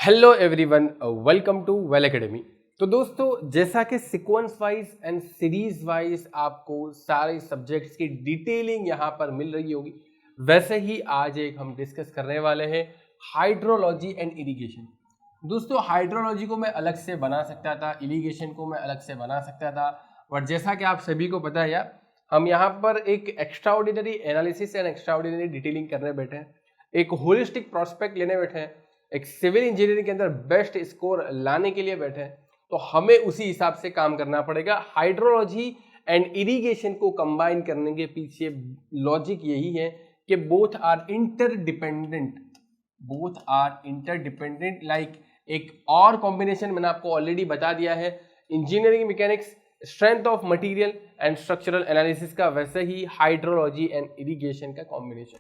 Hello everyone, welcome to well academy. तो दोस्तों, जैसा कि sequence wise and series wise आपको सारे सब्जेक्ट्स की डिटेलिंग यहाँ पर मिल रही होगी, वैसे ही आज एक हम डिस्कस करने वाले हैं हाइड्रोलॉजी एंड इरिगेशन। दोस्तों, हाइड्रोलॉजी को मैं अलग से बना सकता था, इरिगेशन को मैं अलग से बना सकता था, बट जैसा कि आप सभी को पता है यार, हम यहाँ पर एक extraordinary analysis and extraordinary detailing करने बैठे हैं, एक होलिस्टिक प्रोस्पेक्ट लेने बैठे हैं, एक सिविल इंजीनियरिंग के अंदर बेस्ट स्कोर लाने के लिए बैठे हैं। तो हमें उसी हिसाब से काम करना पड़ेगा। हाइड्रोलॉजी एंड इरिगेशन को कंबाइन करने के पीछे लॉजिक यही है कि बोथ आर इंटरडिपेंडेंट। लाइक एक और कॉम्बिनेशन मैंने आपको ऑलरेडी बता दिया है, engineering mechanics, strength of material and structural analysis का, वैसे ही हाइड्रोलॉजी एंड इरिगेशन का कॉम्बिनेशन।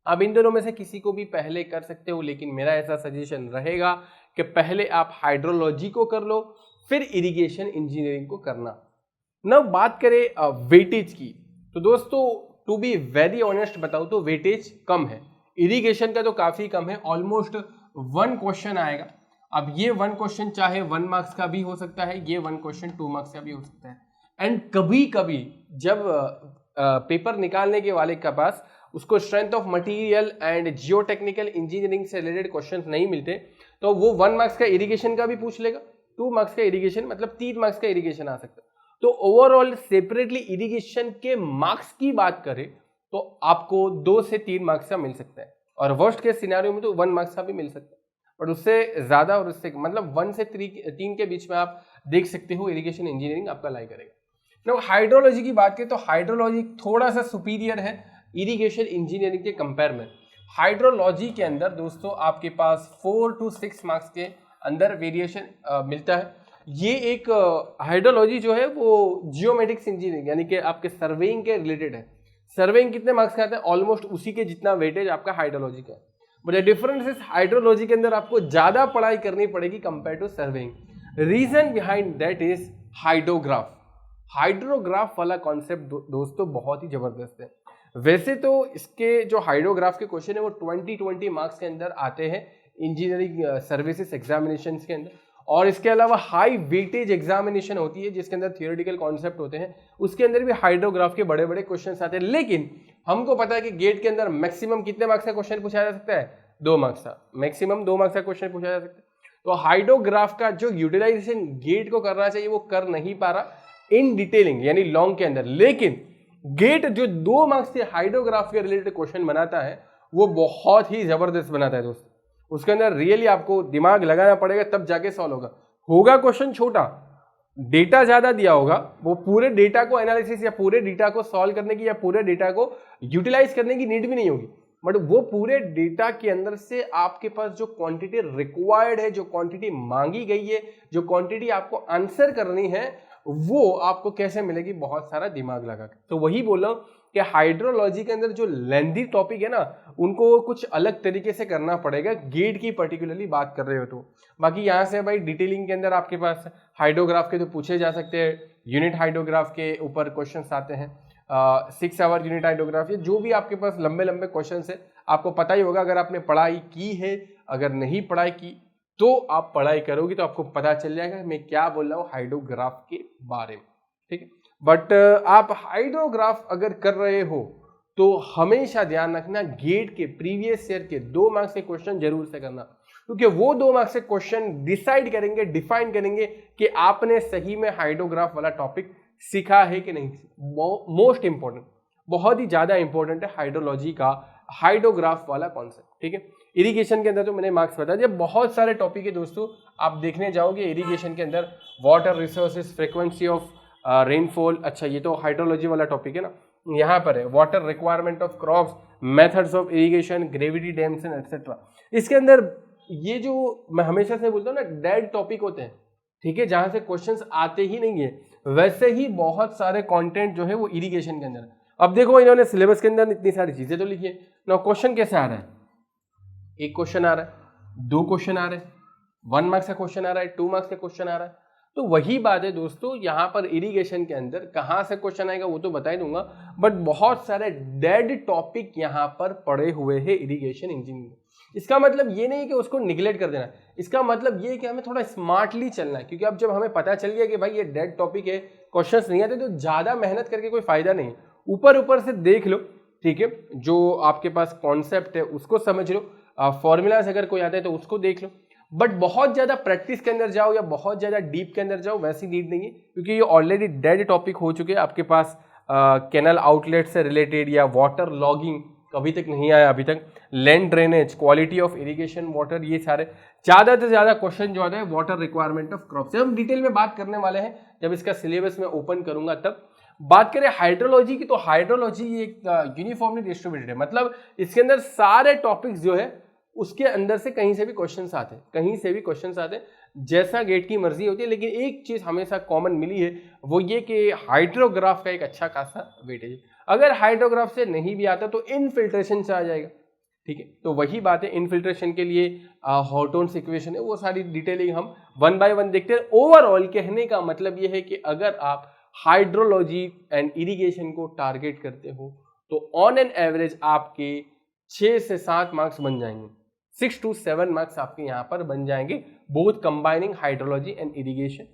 अब इन दोनों में से किसी को भी पहले कर सकते हो, लेकिन मेरा ऐसा सजेशन रहेगा कि पहले आप हाइड्रोलॉजी को कर लो, फिर इरिगेशन इंजीनियरिंग को करना। ना बात करें वेटेज की, तो दोस्तों टू बी वेरी ऑनेस्ट बताऊं तो वेटेज कम है, इरिगेशन का तो काफी कम है, ऑलमोस्ट 1 क्वेश्चन आएगा। अब ये 1 क्वेश्चन चाहे 1 मार्क्स का भी हो सकता है, ये 1 क्वेश्चन 2 मार्क्स का भी हो सकता है। एंड कभी कभी जब पेपर निकालने के वाले के पास उसको strength of material and geotechnical engineering से रिलेटेड क्वेश्चंस नहीं मिलते, तो वो 1 मार्क्स का इरिगेशन का भी पूछ लेगा, 2 मार्क्स का इरिगेशन, मतलब 3 मार्क्स का इरिगेशन आ सकता है। तो ओवरऑल सेपरेटली इरिगेशन के मार्क्स की बात करें तो आपको 2 से 3 मार्क्स का मिल सकता है, और वर्स्ट के सिनेरियो में तो 1 मार्क्स का भी मिल सकता है, बट उससे ज्यादा और उससे मतलब 1 से 3 के बीच में आप देख सकते हो इरिगेशन इंजीनियरिंग आपका लाई करेगा। हाइड्रोलॉजी की बात करें तो हाइड्रोलॉजी थोड़ा सा सुपीरियर है इरिगेशन इंजीनियरिंग के कंपेयर में। हाइड्रोलॉजी के अंदर दोस्तों आपके पास 4 to 6 मार्क्स के अंदर वेरिएशन मिलता है। ये एक हाइड्रोलॉजी जो है वो जियोमेट्रिक्स इंजीनियरिंग यानी कि आपके सर्वेइंग के रिलेटेड है। सर्वेइंग कितने मार्क्स का आता है? ऑलमोस्ट उसी के जितना वेटेज आपका हाइड्रोलॉजी का है, but the difference is hydrology के अंदर आपको ज्यादा पढ़ाई करनी पड़ेगी compare to surveying. Reason behind that is hydrograph. Hydrograph वाला कॉन्सेप्ट दोस्तों बहुत ही जबरदस्त है। वैसे तो इसके जो हाइड्रोग्राफ के क्वेश्चन है वो 20 मार्क्स के अंदर आते हैं इंजीनियरिंग सर्विसेज एग्जामिनेशन के अंदर, और इसके अलावा हाई वेटेज एग्जामिनेशन होती है जिसके अंदर थियोरेटिकल कॉन्सेप्ट होते हैं, उसके अंदर भी हाइड्रोग्राफ के बड़े बड़े क्वेश्चन आते हैं। लेकिन हमको पता है कि गेट के अंदर मैक्सिमम कितने मार्क्स का क्वेश्चन पूछा जा सकता है? 2 मार्क्स का, मैक्सिमम 2 मार्क्स का क्वेश्चन पूछा जा सकता है। तो हाइड्रोग्राफ का जो यूटिलाइजेशन गेट को करना चाहिए वो कर नहीं पा रहा इन डिटेलिंग यानी लॉन्ग के अंदर, लेकिन गेट जो 2 मार्क्स के हाइड्रोग्राफ के रिलेटेड क्वेश्चन बनाता है वो बहुत ही जबरदस्त बनाता है दोस्तों। उसके अंदर रियली आपको दिमाग लगाना पड़ेगा तब जाके सॉल्व होगा क्वेश्चन छोटा, डेटा ज्यादा दिया होगा, वो पूरे डेटा को एनालिसिस या पूरे डेटा को सॉल्व करने की या पूरे डेटा को यूटिलाइज करने की नीड भी नहीं होगी, बट वो पूरे डेटा के अंदर से आपके पास जो क्वांटिटी रिक्वायर्ड है, जो क्वांटिटी मांगी गई है, जो क्वांटिटी आपको आंसर करनी है, वो आपको कैसे मिलेगी? बहुत सारा दिमाग लगा के। तो वही बोला कि हाइड्रोलॉजी के अंदर जो लेंथी टॉपिक है ना, उनको कुछ अलग तरीके से करना पड़ेगा, गेट की पर्टिकुलरली बात कर रहे हो तो। बाकी यहाँ से भाई डिटेलिंग के अंदर आपके पास हाइड्रोग्राफ के तो पूछे जा सकते हैं, यूनिट हाइड्रोग्राफ के ऊपर क्वेश्चन आते हैं, 6 आवर यूनिट हाइड्रोग्राफ, जो भी आपके पास लंबे लंबे क्वेश्चन है, आपको पता ही होगा अगर आपने पढ़ाई की है। अगर नहीं पढ़ाई की तो आप पढ़ाई करोगे तो आपको पता चल जाएगा मैं क्या बोल रहा हूँ हाइड्रोग्राफ के बारे में, ठीक है। बट आप हाइड्रोग्राफ अगर कर रहे हो तो हमेशा ध्यान रखना गेट के प्रीवियस ईयर के 2 मार्क्स के क्वेश्चन जरूर से करना, क्योंकि वो 2 मार्क्स के क्वेश्चन डिसाइड करेंगे, डिफाइन करेंगे कि आपने सही में हाइड्रोग्राफ वाला टॉपिक सीखा है कि नहीं। मोस्ट इंपॉर्टेंट, बहुत ही ज्यादा इंपॉर्टेंट है हाइड्रोलॉजी का हाइड्रोग्राफ वाला कॉन्सेप्ट, ठीक है। इरिगेशन के अंदर तो मैंने मार्क्स बता दिया, बहुत सारे टॉपिक है दोस्तों, आप देखने जाओगे इरिगेशन के अंदर water resources, frequency of rainfall, अच्छा ये तो हाइड्रोलॉजी वाला टॉपिक है ना, यहाँ पर है water requirement of crops, methods of irrigation, gravity dams and etcetera. इसके अंदर ये जो मैं हमेशा से बोलता हूँ ना, डेड टॉपिक होते हैं, ठीक है, जहां से क्वेश्चंस आते ही नहीं है, वैसे ही बहुत सारे कंटेंट जो है वो इरिगेशन के अंदर। अब देखो इन्होंने सिलेबस के अंदर इतनी सारी चीजें तो लिखी है ना, क्वेश्चन कैसे आ रहा है? 1 क्वेश्चन आ रहा है, 2 क्वेश्चन आ रहे हैं, 1 मार्क्स का क्वेश्चन आ रहा है, 2 मार्क्स का क्वेश्चन आ रहा है। तो वही बात है दोस्तों, यहाँ पर इरिगेशन के अंदर कहाँ से क्वेश्चन आएगा वो तो बता ही दूंगा, बट बहुत सारे डेड टॉपिक यहाँ पर पड़े हुए हैं इरिगेशन इंजीनियरिंग। इसका मतलब ये नहीं कि उसको निगलेक्ट कर देना, इसका मतलब ये है कि हमें थोड़ा स्मार्टली चलना है, क्योंकि अब जब हमें पता चल गया कि भाई ये डेड टॉपिक है, क्वेश्चंस नहीं आते, तो ज़्यादा मेहनत करके कोई फायदा नहीं है। ऊपर ऊपर से देख लो, ठीक है, जो आपके पास कॉन्सेप्ट है उसको समझ लो, फॉर्मूलाज अगर कोई आता है तो उसको देख लो, बट बहुत ज़्यादा प्रैक्टिस के अंदर जाओ या बहुत ज़्यादा डीप के अंदर जाओ वैसी नीड नहीं है, क्योंकि ये ऑलरेडी डेड टॉपिक हो चुके हैं आपके पास। कैनल आउटलेट से रिलेटेड या वाटर लॉगिंग कभी तक नहीं आया अभी तक, land drainage, quality of irrigation water, ये सारे ज़्यादा से ज़्यादा क्वेश्चन जो आते हैं वाटर रिक्वायरमेंट ऑफ क्रॉप से हम डिटेल में बात करने वाले हैं जब इसका सिलेबस में ओपन करूंगा तब। बात करें हाइड्रोलॉजी की, तो हाइड्रोलॉजी एक यूनिफॉर्मली डिस्ट्रीब्यूटेड है, मतलब इसके अंदर सारे टॉपिक्स जो है उसके अंदर से कहीं से भी क्वेश्चंस आते हैं, कहीं से भी क्वेश्चंस आते हैं, जैसा गेट की मर्जी होती है। लेकिन एक चीज हमेशा कॉमन मिली है, वो ये कि हाइड्रोग्राफ का एक अच्छा खासा वेटेज है। अगर हाइड्रोग्राफ से नहीं भी आता तो इनफिल्ट्रेशन से आ जाएगा, ठीक है। तो वही बात है, इनफिल्ट्रेशन के लिए हॉटोन्स इक्वेशन है, वो सारी डिटेलिंग हम वन बाय वन देखते हैं। ओवरऑल कहने का मतलब ये है कि अगर आप हाइड्रोलॉजी एंड इरिगेशन को टारगेट करते हो तो ऑन एन एवरेज आपके 6 से 7 मार्क्स बन जाएंगे, 6 to 7 मार्क्स आपके यहाँ पर बन जाएंगे, both combining hydrology and irrigation.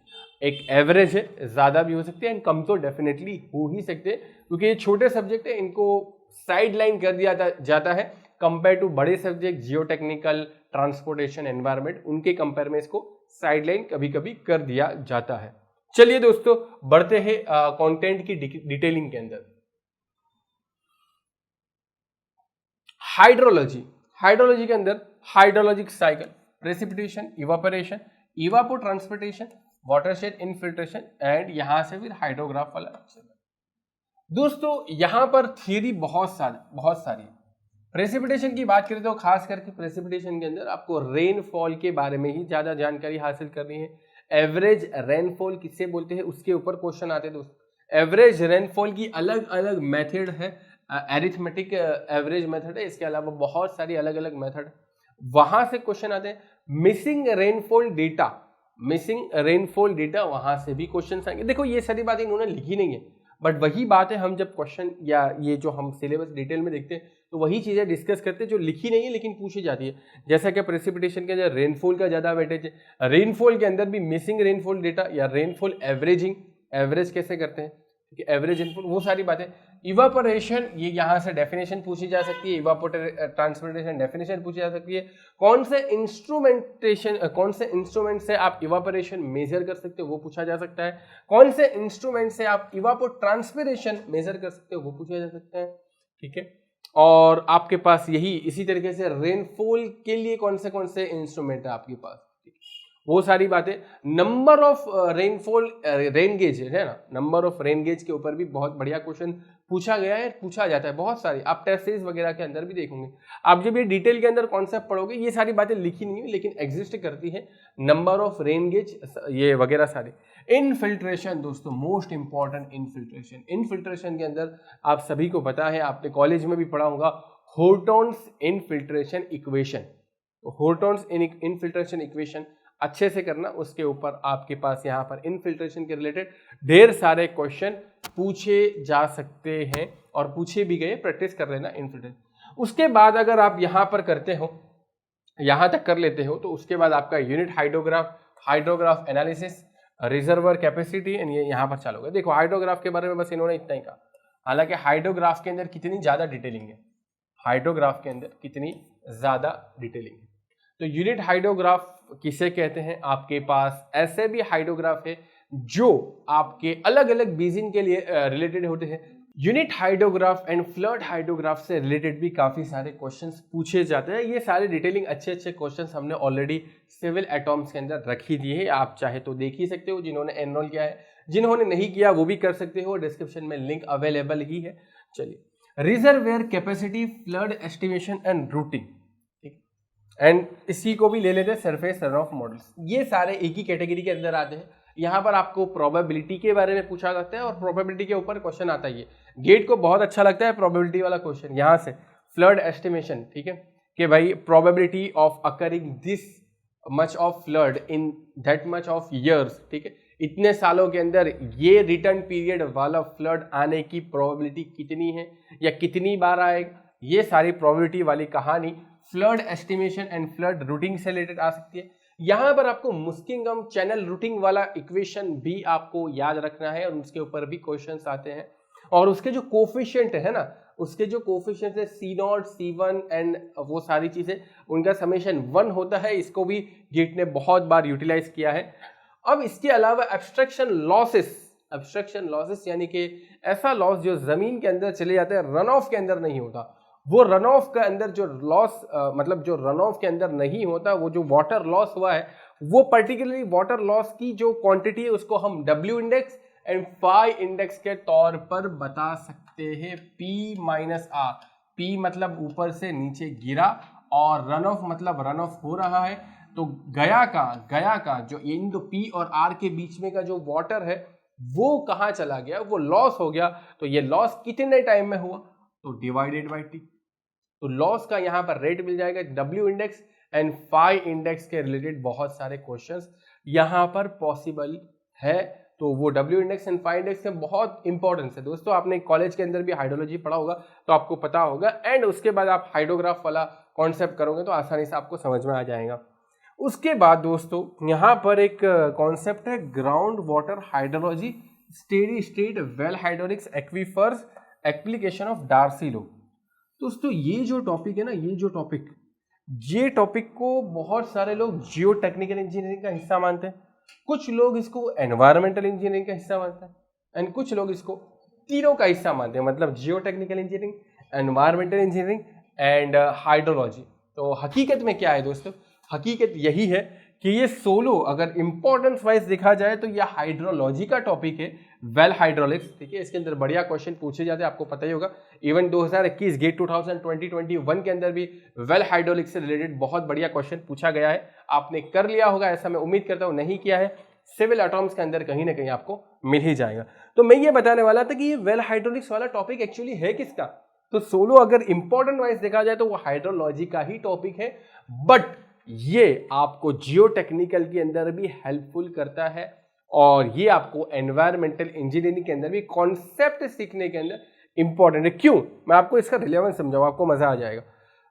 एक एवरेज है, ज़्यादा भी हो सकते हैं एंड कम तो डेफिनेटली हो ही सकते हैं, क्योंकि ये छोटे सब्जेक्ट है, इनको साइड लाइन कर दिया जाता है कंपेयर टू बड़े सब्जेक्ट जियो टेक्निकल, ट्रांसपोर्टेशन, एनवायरमेंट, उनके कंपेयर में इसको साइड लाइन कभी कभी कर दिया जाता है। चलिए दोस्तों बढ़ते हैं कंटेंट की डिटेलिंग के अंदर। हाइड्रोलॉजी के अंदर hydrologic cycle, precipitation, evaporation, evapotranspiration, watershed infiltration and यहां से फिर हाइड्रोग्राफ वाला। दोस्तों यहां पर थियरी बहुत सारी है। प्रेसिपिटेशन की बात करें तो खास करके प्रेसिपिटेशन के अंदर आपको रेनफॉल के बारे में ही ज्यादा जानकारी हासिल करनी है। एवरेज रेनफॉल किससे बोलते हैं उसके ऊपर क्वेश्चन आते हैं दोस्तों। एवरेज रेनफॉल की अलग अलग मेथड है, एरिथमेटिक एवरेज मेथड है, इसके अलावा बहुत सारी अलग अलग मेथड, वहां से क्वेश्चन आते हैं। मिसिंग रेनफॉल डेटा वहां से भी क्वेश्चन आएंगे। देखो ये सारी बातें इन्होंने लिखी नहीं है, बट वही बात है, हम जब क्वेश्चन या ये जो हम सिलेबस डिटेल में देखते हैं तो वही चीजें डिस्कस करते हैं जो लिखी नहीं है लेकिन पूछी जाती है। जैसा कि प्रेसिपिटेशन के अंदर रेनफॉल का ज्यादा वेटेज है, रेनफॉल के अंदर भी मिसिंग रेनफॉल डेटा या रेनफॉल एवरेज कैसे करते हैं, एवरेज रेनफॉल, वो सारी बातें। इवापोरेशन, ये यहाँ से डेफिनेशन पूछी जा सकती है, इवापोरेशन ट्रांसपोर्टेशन डेफिनेशन पूछी जा सकती है। कौन से इंस्ट्रूमेंट से आप इवापोरेशन मेजर कर सकते हो वो पूछा जा सकता है। कौन से इंस्ट्रूमेंट से आप इवापो ट्रांसपिरेशन मेजर कर सकते हो वो पूछा जा सकता है, ठीक है। और आपके पास यही इसी तरीके से रेनफॉल के लिए कौन से इंस्ट्रूमेंट है आपके पास, वो सारी बातें। Number of rainfall, rain gauge है ना, नंबर ऑफ रेन गेज के ऊपर भी बहुत बढ़िया क्वेश्चन पूछा गया है, पूछा जाता है बहुत सारी, आप टेस्ट सीरीज वगैरह के अंदर भी देखोगे। आप जब ये डिटेल के अंदर कॉन्सेप्ट पढ़ोगे ये सारी बातें लिखी नहीं है लेकिन एग्जिस्ट करती है, नंबर ऑफ रेन गेज ये वगैरह सारे। इनफिल्ट्रेशन दोस्तों मोस्ट इंपॉर्टेंट, इनफिल्ट्रेशन के अंदर आप सभी को पता है, आपने कॉलेज में भी पढ़ा होगा, हॉटोन्स इनफिल्ट्रेशन इक्वेशन। हॉटोन्स इनफिल्ट्रेशन इक्वेशन अच्छे से करना, उसके ऊपर आपके पास यहाँ पर इनफिल्ट्रेशन के रिलेटेड ढेर सारे क्वेश्चन पूछे जा सकते हैं और पूछे भी गए, प्रैक्टिस कर लेना इनफिल्ट्रेशन। उसके बाद अगर आप यहाँ पर करते हो, यहाँ तक कर लेते हो, तो उसके बाद आपका unit hydrograph analysis, reservoir capacity and ये यहाँ पर चालू होगा। देखो हाइड्रोग्राफ के बारे में बस इन्होंने इतना ही कहा, हालांकि हाइड्रोग्राफ के अंदर कितनी ज्यादा डिटेलिंग है, हाइड्रोग्राफ के अंदर कितनी ज्यादा डिटेलिंग है। तो यूनिट हाइड्रोग्राफ किसे कहते हैं, आपके पास ऐसे भी हाइड्रोग्राफ है जो आपके अलग अलग बेसिन के लिए रिलेटेड होते हैं। Unit hydrograph and flood hydrograph से रिलेटेड भी काफी सारे क्वेश्चंस पूछे जाते हैं। ये सारे डिटेलिंग अच्छे क्वेश्चंस हमने ऑलरेडी सिविल एटॉम्स के अंदर रखी दी है, आप चाहे तो देख ही सकते हो, जिन्होंने एनरोल किया है, जिन्होंने नहीं किया वो भी कर सकते हो, डिस्क्रिप्शन में लिंक अवेलेबल ही है। चलिए, reservoir capacity, flood estimation and routing, and इसी को भी ले लेते हैं सरफेस रनऑफ मॉडल्स। ये सारे एक ही कैटेगरी के अंदर आते हैं। यहाँ पर आपको प्रोबेबिलिटी के बारे में पूछा जाता है और प्रोबेबिलिटी के ऊपर क्वेश्चन आता है। गेट को बहुत अच्छा लगता है प्रोबेबिलिटी वाला क्वेश्चन। यहाँ से फ्लड एस्टिमेशन, ठीक है, कि भाई probability of occurring this much of flood in that much of years, ठीक है, इतने सालों के अंदर ये रिटर्न पीरियड वाला फ्लड आने की प्रोबेबिलिटी कितनी है या कितनी बार आएगा, ये सारी प्रोबेबिलिटी वाली कहानी flood estimation and flood routing से रिलेटेड आ सकती है। यहाँ पर आपको मुस्किंगम चैनल रूटिंग वाला इक्वेशन भी आपको याद रखना है और उसके ऊपर भी क्वेश्चंस आते हैं, और उसके जो कोफिशिएंट है ना, उसके जो कोफिशिएंट है C0, C1 एंड वो सारी चीजें, उनका समेशन 1 होता है। इसको भी गेट ने बहुत बार यूटिलाइज किया है। अब इसके अलावा एब्स्ट्रक्शन लॉसेस यानी कि ऐसा लॉस जो जमीन के अंदर चले जाते हैं, रन ऑफ के अंदर नहीं होता, वो रन ऑफ के अंदर जो लॉस मतलब जो रन ऑफ के अंदर नहीं होता, वो जो वाटर लॉस हुआ है, वो पर्टिकुलरली वाटर लॉस की जो क्वांटिटी है उसको हम W index and phi index के तौर पर बता सकते हैं। P-R, P मतलब ऊपर से नीचे गिरा और रन ऑफ मतलब रन ऑफ हो रहा है। तो गया का जो इन दो P और R के बीच में का जो वाटर है वो कहाँ चला गया, वो लॉस हो गया। तो ये लॉस कितने टाइम में हुआ, तो डिवाइडेड बाई T। तो लॉस का यहाँ पर रेट मिल जाएगा। W index and phi index के रिलेटेड बहुत सारे क्वेश्चंस यहाँ पर पॉसिबल है। तो वो W index and phi index के बहुत इंपॉर्टेंस है दोस्तों। आपने कॉलेज के अंदर भी हाइड्रोलॉजी पढ़ा होगा तो आपको पता होगा, एंड उसके बाद आप हाइड्रोग्राफ वाला कॉन्सेप्ट करोगे तो आसानी से आपको समझ में आ जाएगा। उसके बाद दोस्तों यहाँ पर एक कॉन्सेप्ट है ground water hydrology, steady state well hydraulics aquifers, application of Darcy law. दोस्तों ये जो टॉपिक है ना, ये टॉपिक को बहुत सारे लोग जियो टेक्निकल इंजीनियरिंग का हिस्सा मानते हैं, कुछ लोग इसको एनवायरमेंटल इंजीनियरिंग का हिस्सा मानते हैं, एंड कुछ लोग इसको तीनों का हिस्सा मानते हैं, मतलब जियो technical engineering, environmental engineering and hydrology. तो हकीकत में क्या है दोस्तों, हकीकत यही है कि ये सोलो अगर इंपॉर्टेंस वाइज देखा जाए तो ये हाइड्रोलॉजी का टॉपिक है, वेल हाइड्रोलिक्स। ठीक है, इसके अंदर बढ़िया क्वेश्चन पूछे जाते हैं, आपको पता ही होगा। इवन 2021 गेट 2020-21 के अंदर भी वेल हाइड्रोलिक्स से रिलेटेड बहुत बढ़िया क्वेश्चन पूछा गया है। आपने कर लिया होगा ऐसा मैं उम्मीद करता हूँ, नहीं किया है सिविल एटॉम्स के अंदर कहीं ना कहीं आपको मिल ही जाएगा। तो मैं ये बताने वाला था कि ये वेल हाइड्रोलिक्स वाला टॉपिक एक्चुअली है किसका। तो सोलो अगर इंपॉर्टेंट वाइज देखा जाए तो वो हाइड्रोलॉजी का ही टॉपिक है, बट ये आपको जियो टेक्निकल के अंदर भी हेल्पफुल करता है और ये आपको एनवायरमेंटल इंजीनियरिंग के अंदर भी कॉन्सेप्ट सीखने के अंदर इंपॉर्टेंट है। क्यों, मैं आपको इसका रिलेवेंस समझाऊं, आपको मजा आ जाएगा।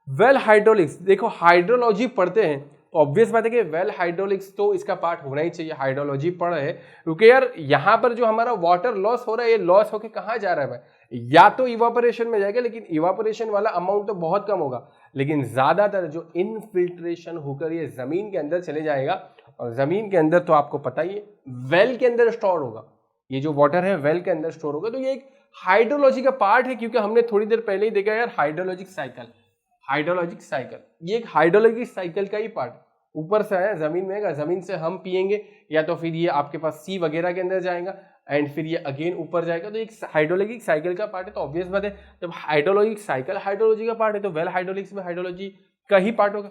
वेल हाइड्रोलिक्स, देखो हाइड्रोलॉजी पढ़ते हैं तो ऑब्वियस बात है कि वेल हाइड्रोलिक्स तो इसका पार्ट होना ही चाहिए। हाइड्रोलॉजी पढ़ रहे हैं क्योंकि यार यहाँ पर जो हमारा वाटर लॉस हो रहा है, ये लॉस होके कहाँ जा रहा है भाई, या तो इवापोरेशन में जाएगा, लेकिन इवापोरेशन वाला अमाउंट तो बहुत कम होगा, लेकिन ज्यादातर जो इनफिल्ट्रेशन होकर ये जमीन के अंदर चले जाएगा, और जमीन के अंदर तो आपको पता ही है वेल के अंदर स्टोर होगा, ये जो वाटर है वेल के अंदर स्टोर होगा। तो ये एक हाइड्रोलॉजी का पार्ट है, क्योंकि हमने थोड़ी देर पहले ही देखा यार हाइड्रोलॉजिक साइकिल, ये एक हाइड्रोलॉजिक साइकिल का ही पार्ट, ऊपर से आया जमीन में आएगा, जमीन से हम पिएंगे या तो फिर ये आपके पास सी वगैरह के अंदर जाएगा एंड फिर ये अगेन ऊपर जाएगा। तो एक हाइड्रोलॉजिक साइकिल का पार्ट है। तो ऑब्वियस बात है जब हाइड्रोलॉजिक साइकिल हाइड्रोलॉजी का पार्ट है तो वेल हाइड्रोलिक्स में हाइड्रोलॉजी का ही पार्ट होगा।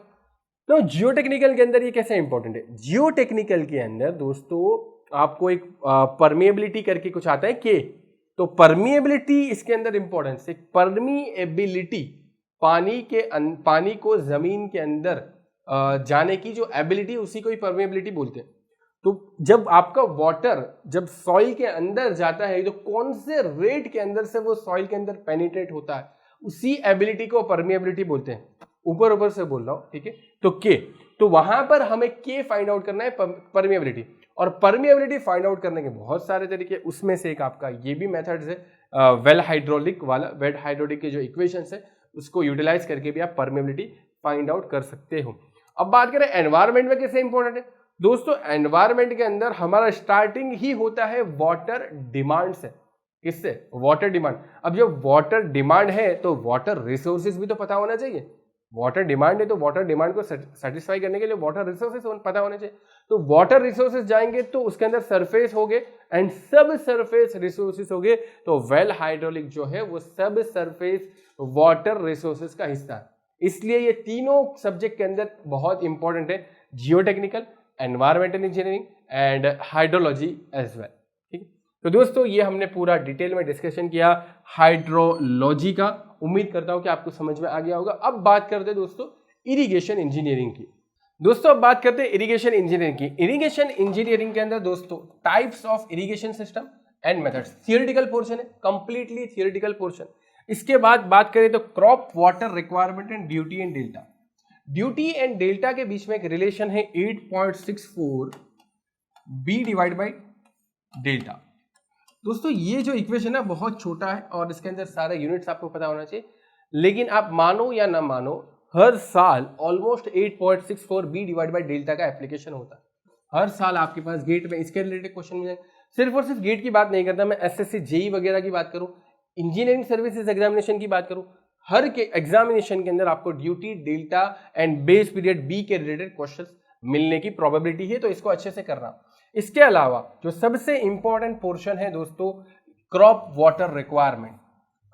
तो जियो टेक्निकल के अंदर ये कैसे इंपॉर्टेंट है, जियो टेक्निकल के अंदर दोस्तों आपको एक परमिएबिलिटी करके कुछ आता है के, तो परमिएबिलिटी इसके अंदर इंपॉर्टेंस, एक परमिएबिलिटी पानी को जमीन के अंदर जाने की जो एबिलिटी, उसी को ही परमिएबिलिटी बोलते हैं। तो जब आपका वाटर जब सॉइल के अंदर जाता है तो कौन से रेट के अंदर से वो सॉइल के अंदर पेनिट्रेट होता है, उसी एबिलिटी को परमिएबिलिटी बोलते हैं। ऊपर से बोल रहा हूं, ठीक है। तो के, तो वहां पर हमें के फाइंड आउट करना है, परमिएबिलिटी। और परमिएबिलिटी फाइंड आउट करने के बहुत सारे तरीके, उसमें से एक आपका ये भी मेथड्स है वेल हाइड्रोलिक वाला, वेल हाइड्रोलिक के जो इक्वेशंस है उसको यूटिलाइज करके भी आप परमिएबिलिटी फाइंड आउट कर सकते हो। अब बात करें एनवायरमेंट में कैसे इंपॉर्टेंट है दोस्तों, एनवायरमेंट के अंदर हमारा स्टार्टिंग ही होता है वाटर डिमांड से। किससे, वाटर डिमांड। अब जब वाटर डिमांड है तो वाटर रिसोर्सेज भी तो पता होना चाहिए। वाटर डिमांड है तो वाटर डिमांड को सेटिस्फाई करने के लिए वाटर रिसोर्सेज पता होने चाहिए। तो वाटर रिसोर्सेज जाएंगे तो उसके अंदर सरफेस हो गए एंड सब सरफेस रिसोर्सेज हो गए। तो वेल हाइड्रोलिक जो है वो सब सरफेस वाटर रिसोर्सेज का हिस्सा है। इसलिए ये तीनों सब्जेक्ट के अंदर बहुत इंपॉर्टेंट है, geotechnical, environmental engineering and hydrology as well. ठीक है, तो दोस्तों ये हमने पूरा डिटेल में डिस्कशन किया हाइड्रोलॉजी का। उम्मीद करता हूं कि आपको समझ में आ गया होगा। अब बात करते हैं दोस्तों इरिगेशन इंजीनियरिंग की। दोस्तों अब बात करते हैं इरिगेशन इंजीनियरिंग की। इरिगेशन इंजीनियरिंग के अंदर दोस्तों types of irrigation system and methods, theoretical portion है, कंप्लीटली थियोरेटिकल पोर्शन। इसके बाद बात करें तो crop water requirement and duty and delta. Duty and delta के बीच में एक रिलेशन है 8.64 बी डिवाइड बाई डेल्टा। दोस्तों ये जो इक्वेशन है बहुत छोटा है और इसके अंदर सारे यूनिट्स आपको पता होना चाहिए, लेकिन आप मानो या ना मानो हर साल almost 8.64 B divide by delta का एप्लीकेशन होता है। हर साल आपके पास गेट में इसके रिलेटेड क्वेश्चन मिल जाएंगे। सिर्फ और सिर्फ गेट की बात नहीं करता मैं, एसएससी जेई वगैरह की बात करूं, इंजीनियरिंग सर्विसेज एग्जामिनेशन की बात करूं, हर के एग्जामिनेशन के अंदर आपको duty, delta and base period B के रिलेटेड क्वेश्चंस मिलने की प्रोबेबिलिटी है, तो इसको अच्छे से करना। इसके अलावा जो सबसे इंपॉर्टेंट पोर्शन है दोस्तों, crop water requirement.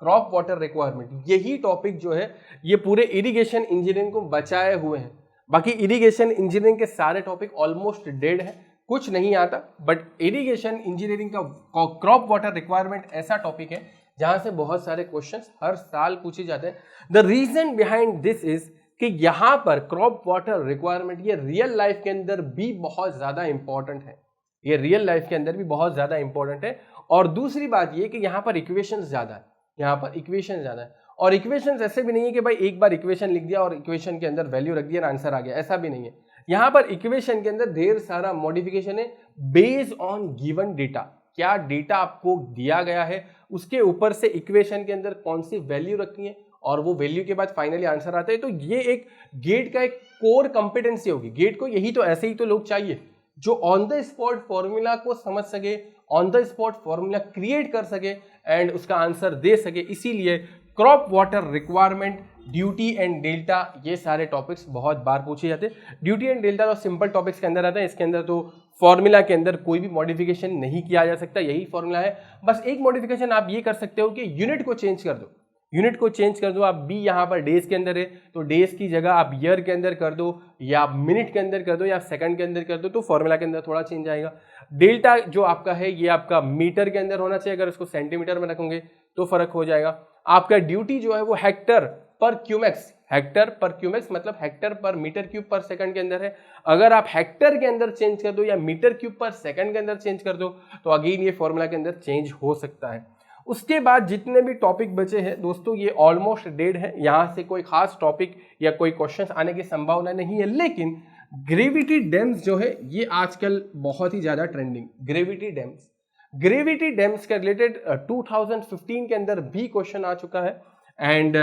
Crop water requirement यही टॉपिक जो है ये पूरे इरिगेशन इंजीनियरिंग को बचाए हुए हैं। बाकी इरिगेशन इंजीनियरिंग के सारे टॉपिक ऑलमोस्ट डेड है, कुछ नहीं आता, बट इरिगेशन इंजीनियरिंग का क्रॉप वाटर रिक्वायरमेंट ऐसा टॉपिक है जहां से बहुत सारे क्वेश्चंस हर साल पूछे जाते हैं। The reason behind this is कि यहां पर क्रॉप वाटर रिक्वायरमेंट ये रियल लाइफ के अंदर भी बहुत ज्यादा इंपॉर्टेंट है, ये रियल लाइफ के अंदर भी बहुत ज्यादा इंपॉर्टेंट है। और दूसरी बात ये कि यहाँ पर इक्वेशंस ज्यादा है, यहाँ पर इक्वेशन ज्यादा है, और इक्वेशंस ऐसे भी नहीं है कि भाई एक बार इक्वेशन लिख दिया और इक्वेशन के अंदर वैल्यू रख दिया और आंसर आ गया, ऐसा भी नहीं है। यहाँ पर इक्वेशन के अंदर ढेर सारा मॉडिफिकेशन है बेस्ड ऑन गिवन डेटा। क्या डेटा आपको दिया गया है उसके ऊपर से इक्वेशन के अंदर कौन सी वैल्यू रखनी है और वो वैल्यू के बाद फाइनली आंसर आता है। तो ये एक गेट का एक कोर कंपिटेंसी होगी। गेट को यही तो, ऐसे ही तो लोग चाहिए जो ऑन द स्पॉट फॉर्मूला को समझ सके, on the spot formula create कर सके एंड उसका आंसर दे सके। इसीलिए crop water requirement, duty and delta, ये सारे टॉपिक्स बहुत बार पूछे जाते हैं। ड्यूटी एंड डेल्टा तो सिंपल टॉपिक्स के अंदर आता है, इसके अंदर तो फॉर्मूला के अंदर कोई भी मॉडिफिकेशन नहीं किया जा सकता, यही फॉर्मूला है। बस एक मॉडिफिकेशन आप ये कर सकते हो कि यूनिट को चेंज कर दो, यूनिट को चेंज कर दो। आप बी यहाँ पर डेज के अंदर है तो डेज की जगह आप ईयर के अंदर कर दो, या मिनट के अंदर कर दो, या सेकंड के अंदर कर दो, तो फॉर्मूला के अंदर थोड़ा चेंज आएगा। डेल्टा जो आपका है ये आपका मीटर के अंदर होना चाहिए, अगर उसको सेंटीमीटर में रखोगे तो फर्क हो जाएगा। आपका ड्यूटी जो है वो हेक्टर पर क्यूमेक्स, हेक्टर पर क्यूमेक्स मतलब हेक्टर पर मीटर क्यूब पर सेकंड के अंदर है। अगर आप हेक्टर के अंदर चेंज कर दो या मीटर क्यूब पर सेकंड के अंदर चेंज कर दो तो अगेन ये फॉर्मूला के अंदर चेंज हो सकता है। उसके बाद जितने भी टॉपिक बचे हैं दोस्तों ये ऑलमोस्ट डेड है, यहाँ से कोई खास टॉपिक या कोई क्वेश्चन आने की संभावना नहीं है। लेकिन ग्रेविटी डैम्स जो है ये आजकल बहुत ही ज्यादा trending, gravity dams, gravity dams के रिलेटेड 2015 के अंदर भी क्वेश्चन आ चुका है एंड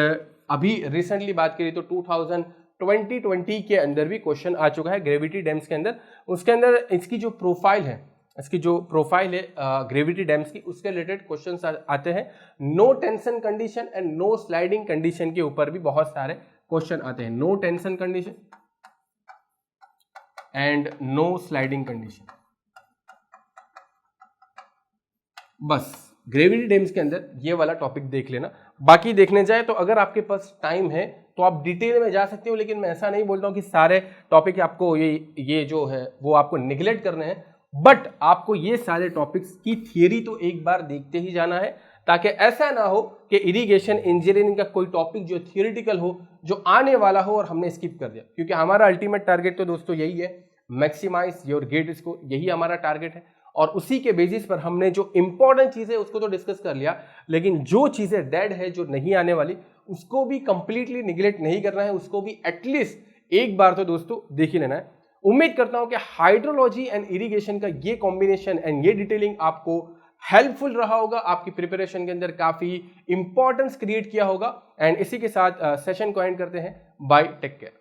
अभी रिसेंटली बात करी तो 2020 के अंदर भी क्वेश्चन आ चुका है ग्रेविटी डैम्स के अंदर। उसके अंदर इसकी जो प्रोफाइल है, इसकी जो प्रोफाइल है ग्रेविटी डैम्स की, उसके रिलेटेड क्वेश्चंस आते हैं। No tension condition and no sliding condition के ऊपर भी बहुत सारे क्वेश्चन आते हैं। No tension condition and no sliding condition, बस ग्रेविटी डैम्स के अंदर ये वाला टॉपिक देख लेना। बाकी देखने जाए तो अगर आपके पास टाइम है तो आप डिटेल में जा सकते हो, लेकिन मैं ऐसा नहीं बोलता हूँ कि सारे टॉपिक आपको ये जो है वो आपको निगलेक्ट करने हैं, बट आपको ये सारे टॉपिक्स की थियरी तो एक बार देखते ही जाना है, ताकि ऐसा ना हो कि इरिगेशन इंजीनियरिंग का कोई टॉपिक जो थियोरिटिकल हो, जो आने वाला हो और हमने स्किप कर दिया। क्योंकि हमारा अल्टीमेट टारगेट तो दोस्तों यही है, मैक्सिमाइज योर गेट स्कोर, यही हमारा टारगेट है। और उसी के बेसिस पर हमने जो इंपॉर्टेंट चीजें उसको तो डिस्कस कर लिया, लेकिन जो चीजें डेड है, जो नहीं आने वाली, उसको भी कंप्लीटली निगलेक्ट नहीं करना है, उसको भी एटलीस्ट एक बार तो दोस्तों देख ही लेना है। उम्मीद करता हूं कि हाइड्रोलॉजी एंड इरिगेशन का ये कॉम्बिनेशन एंड ये डिटेलिंग आपको हेल्पफुल रहा होगा, आपकी प्रिपरेशन के अंदर काफी इंपॉर्टेंस क्रिएट किया होगा। एंड इसी के साथ सेशन को एंड करते हैं। Bye, take care.